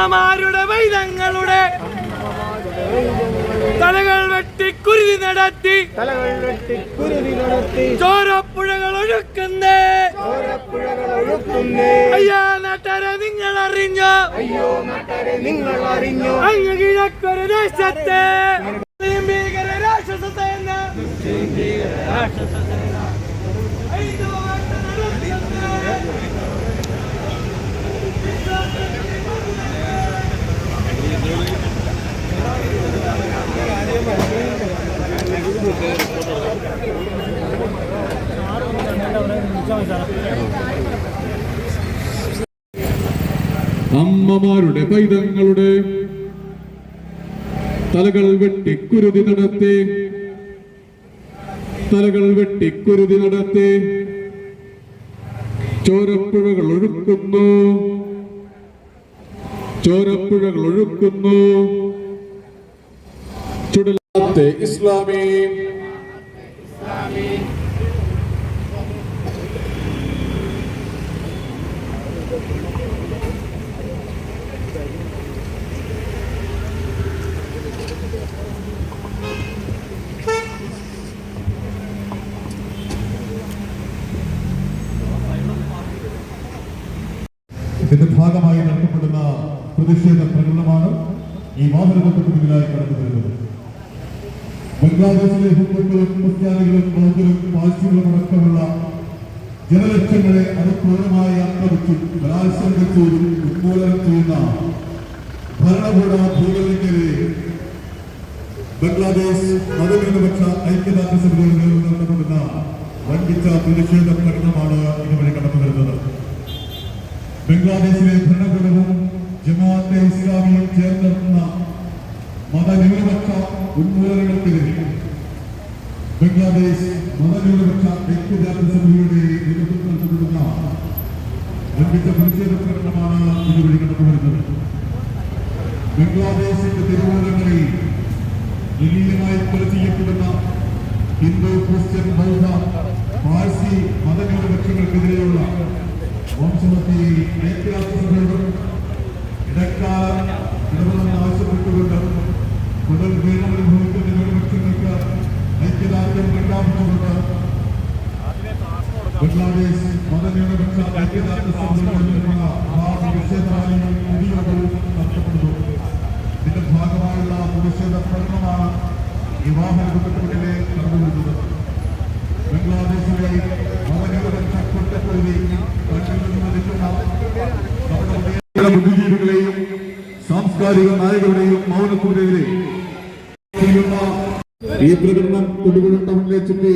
അമ്മമാരുടെ വൈദങ്ങളുടെ തലകൾ വെട്ടി കുരുതി നടത്തി ചോരപ്പുഴകൾ ഒഴുക്കുന്നേ. അയ്യാ നാട്ടാരെ നിങ്ങൾ അറിഞ്ഞോ, അങ്ങ് കിഴക്കൊരു ദേശത്തെ ഭീകര രാക്ഷസസേന അമ്മമാരുടെ പൈതങ്ങളുടെ തലകൾ വെട്ടിക്കുരുതി നടത്തി ചോരപ്പുഴകൾ ഒഴുക്കുന്നു ചുടലാത്തെ ഇസ്ലാമി ഇതിന്റെ ഭാഗമായി നടത്തപ്പെടുന്ന പ്രതിഷേധ പ്രകടനമാണ് ഈ വാഹനങ്ങൾക്ക് മുന്നിലായി കടന്നു വരുന്നത്. ബംഗ്ലാദേശിലെ ഹിന്ദുക്കളും ക്രിസ്ത്യാനികളും ബൗദ്ധരും പാഴ്സികളും അടക്കമുള്ള ജനലക്ഷങ്ങളെ അതിക്രൂരമായി ആക്രമിച്ചും ബലാത്സംഗം ചെയ്തും ഉന്മൂലനം ചെയ്യുന്ന ഭരണകൂട ഭീകരതയ്ക്കെതിരെ ബംഗ്ലാദേശ് മതന്യൂനപക്ഷ ഐക്യദാർഢ്യ സമിതിയുടെ നേതൃത്വം നടത്തപ്പെടുന്ന വൻപിച്ച പ്രതിഷേധ പ്രകടനമാണ് ഇതുവഴി കടന്നു വരുന്നത്. ബംഗ്ലാദേശിലെ ഭരണകൂടവും ജമാഅത്തെ ഇസ്ലാമിയും ചേർന്ന് നടത്തുന്ന മതന്യൂനപക്ഷ ഉന്മൂലനങ്ങൾക്കെതിരെ ബംഗ്ലാദേശ് മതന്യൂനപക്ഷ ഐക്യദാർഢ്യ സമിതിയുടെ നേതൃത്വം നടത്തപ്പെടുന്ന വൻപിച്ച പ്രതിഷേധ പ്രകടനമാണ് ഇതുവഴി കടന്നു വരുന്നത്. ബംഗ്ലാദേശിന്റെ തെരുവോരങ്ങളിൽ ജനീയമായി കൊല ചെയ്യപ്പെടുന്ന ഹിന്ദു, ക്രിസ്ത്യൻ, ബൗദ്ധ, പാഴ്സി മതന്യൂനപക്ഷങ്ങൾക്കെതിരെയുള്ള വംശഹത്യയിൽ ഐക്യരാഷ്ട്രസഭയോട് ഇടക്കാല ഇടപെടൽ ആവശ്യപ്പെട്ടുകൊണ്ട് തുടർ പീഡനം അനുഭവിക്കുന്ന ന്യൂനപക്ഷങ്ങൾക്ക് ഐക്യദാർഢ്യം പ്രഖ്യാപിച്ചുകൊണ്ട് ബംഗ്ലാദേശ് മതന്യൂനപക്ഷ ഐക്യദാർഢ്യ സമിതിയോടുള്ള പ്രതിഷേധ റാലിയും പൊതുയോഗവും നടത്തപ്പെടുന്നു. ഇതിന്റെ ഭാഗമായുള്ള പ്രതിഷേധ പ്രകടനമാണ് ഈ വാഹനത്തിലെ നടന്നുവരുന്നത്. ബംഗ്ലാദേശിലെ മതന്യൂനപക്ഷ കുറ്റപ്പെടുത്തി ബുദ്ധിജീവികളെയും സാംസ്കാരിക നായകരുടെയും മൗനത്തിനെതിരെ ഈ പ്രകടനം തൊടുപുഴ ടൗണിലെ ചുറ്റി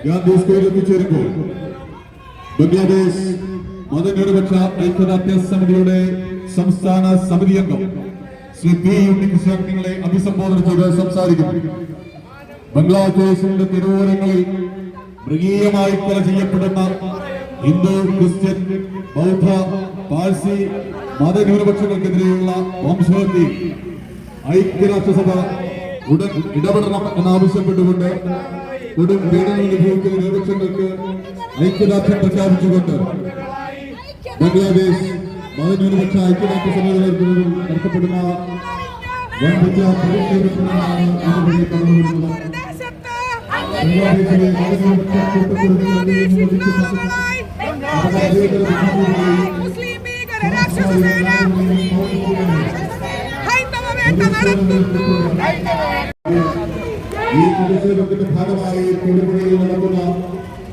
ഗാന്ധി സ്ക്വയറിൽ എത്തിച്ചേരുമ്പോൾ ബംഗ്ലാദേശ് മതന്യൂനപക്ഷ ഐക്യദാർഢ്യ സമിതിയുടെ സംസ്ഥാന സമിതി അംഗം ശ്രീ പി ഉണ്ണികൃഷ്ണൻ നിങ്ങളെ അഭിസംബോധന ചെയ്ത് സംസാരിക്കും. ബംഗ്ലാദേശിന്റെ തിരുവോരങ്ങളിൽ മൃഗീയമായി കൊല ചെയ്യപ്പെടുന്ന ഹിന്ദു, ക്രിസ്ത്യൻ, ബൗദ്ധ, പാഴ്സി മതന്യൂനപക്ഷങ്ങൾക്കെതിരെയുള്ള വംശഹത്യ ഐക്യരാഷ്ട്രസഭ ഉടൻ ഇടപെടണം എന്നാവശ്യപ്പെട്ടുകൊണ്ട് കൊടും പീഡനം അനുഭവിക്കുന്ന ന്യൂനപക്ഷങ്ങൾക്ക് ഐക്യദാർഢ്യം പ്രഖ്യാപിച്ചുകൊണ്ട് ബംഗ്ലാദേശ് മതന്യൂനപക്ഷ ഐക്യദാർഢ്യ സഭയിൽ നടത്തപ്പെടുന്ന വൻപിച്ച പ്രതിഷേധത്തിനാണ് ഇതുവഴി കടന്നു വരുന്നത്. ബംഗ്ലാദേശിലെ മതന്യൂനപക്ഷ ഈ പ്രതിഷേധത്തിന്റെ ഭാഗമായി തൊടുപുഴയിൽ നടക്കുന്ന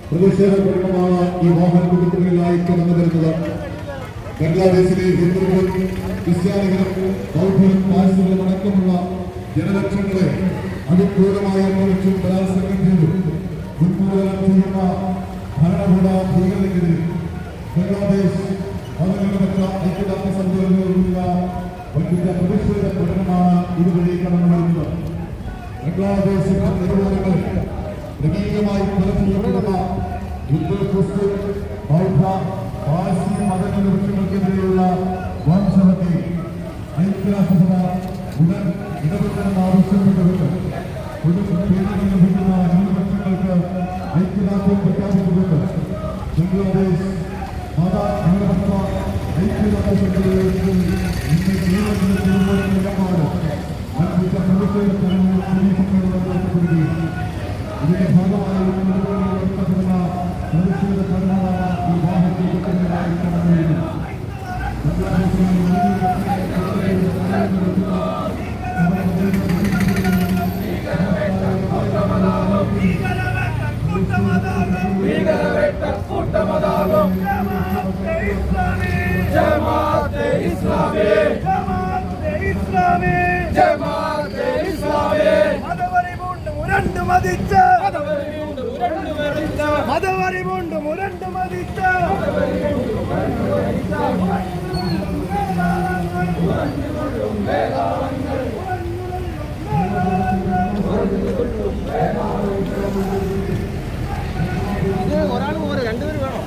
പ്രതിഷേധ പ്രകടനമാണ് ഈ വാഹനത്തിനായി കടന്നു വരുന്നത്. ബംഗ്ലാദേശിലെ ഹിന്ദുക്കളും ക്രിസ്ത്യാനികളും ബൗദ്ധരും പാഴ്സികളും അടക്കമുള്ള ജനലക്ഷങ്ങളെ അതിക്രൂരമായ മറിച്ചും ബലാത്സംഗം ചെയ്തും ഉന്മൂലനം ചെയ്യുന്ന ഭരണകൂട ഭീകരതയ്ക്കെതിരെ ബംഗ്ലാദേശ് മതന്യൂനപക്ഷ ഐക്യദാർഢ്യ സമിതിയുള്ള വൻപിച്ച പ്രതിഷേധ പ്രകടനമാണ് ഇതുവഴി കടന്നു വരുന്നത്. ബംഗ്ലാദേശിന്റെ തെരുവോരങ്ങളിൽ മൃഗീയമായി കൊല ചെയ്യപ്പെടുന്ന ഹിന്ദു, ക്രിസ്ത്യൻ, ബൗദ്ധ, പാഴ്സി മതന്യൂനപക്ഷങ്ങൾക്കെതിരെയുള്ള വംശഹത്യ ഐക്യരാഷ്ട്രസഭ ഉടൻ ഇടപെടണമെന്ന് ആവശ്യപ്പെട്ടുകൊണ്ട് കൊടും പീഡനം ലഭിക്കുന്ന ന്യൂനപക്ഷങ്ങൾക്ക് ഐക്യദാർഢ്യം പ്രഖ്യാപിച്ചുകൊണ്ട് ബംഗ്ലാദേശ് മത ന്യൂനപക്ഷ ഐക്യദാർഢ്യ സംഘടനകൾക്കും ഇന്ന് കേരളത്തിലെ തീരുമാനം നിലപാട് വൻപിച്ച പ്രതിഷേധ ഫലങ്ങൾ നടത്തപ്പെടുകയും ഇതിന്റെ ഭാഗമായി നടത്തപ്പെടുന്ന പ്രതിഷേധ ഫലങ്ങളാണ് ഈ വാഹനത്തിൽ കടന്നുവരുന്നത്. ഒരാൾ പോരെ, രണ്ടുപേര് വേണം.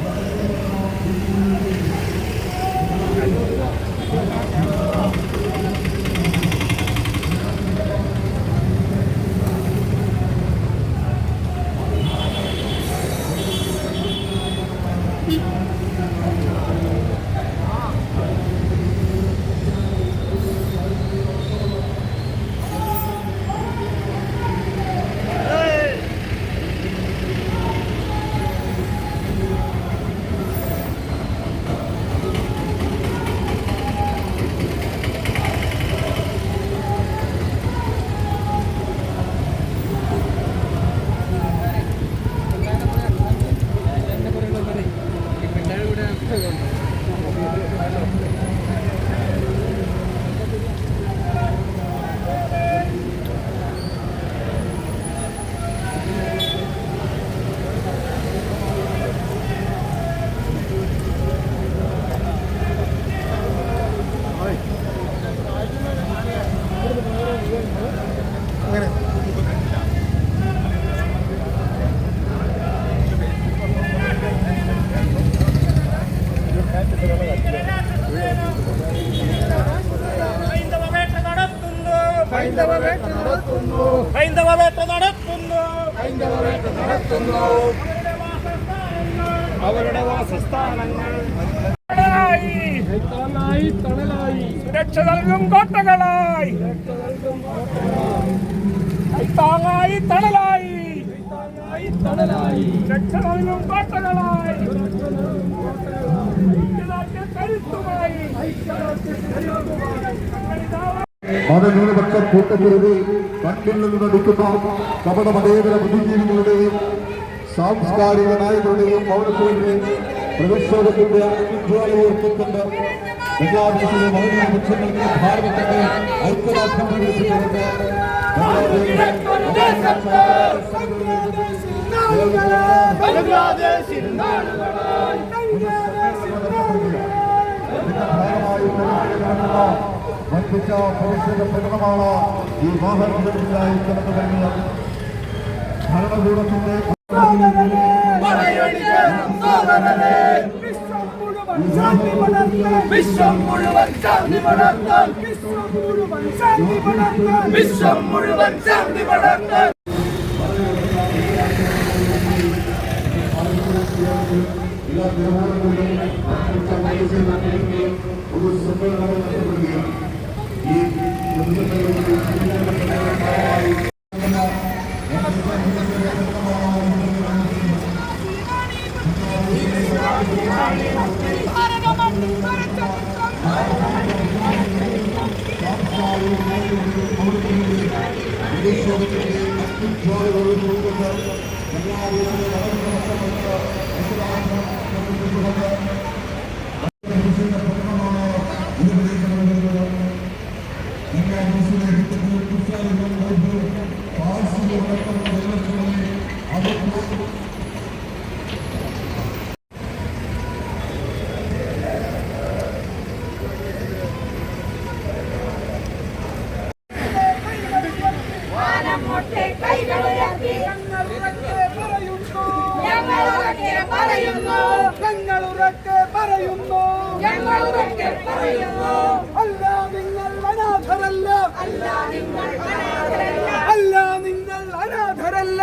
അവരുടെ വാസസ്ഥാനങ്ങൾ തണലായി സുരക്ഷ നൽകും കോട്ടകളായി താങ്ങായി തണലായി രക്ഷ നൽകും കോട്ടകളായി കരുത്തുമായി മതന്യൂനപക്ഷ കൂട്ടക്കുരുതി കണ്ണിൽ നിന്ന് നടിക്കുന്ന കപട മതേതര ബുദ്ധിജീവികളുടെയും സാംസ്കാരിക നായകരുടെയും പൗരത്വങ്ങളുടെയും പ്രതിഷേധത്തിന്റെ അഗ്നിജ്വാലയോർത്തുകൊണ്ട് ബംഗ്ലാദേശിലെ മതന്യൂനപക്ഷങ്ങൾക്ക് ഭാരതത്തിന്റെ ഐക്യദാർഢ്യം പ്രകടിപ്പിച്ചുകൊണ്ട് വൻപിച്ച പ്രതിഷേധ പ്രകടനമാണ് ഈ വാഹനങ്ങളിലായി കടന്നു വരുന്നത്. ഭരണകൂടത്തിന്റെ വിശ്വം മുഴുവൻ ശാന്തി പടർത്താൻ വിശ്വം മുഴുവൻ ശാന്തി പടർത്താൻ ഒരു സമ്മേളനം നടത്തപ്പെടുകയാണ്. ഈ അല്ല നിങ്ങൾ അനാഥരല്ല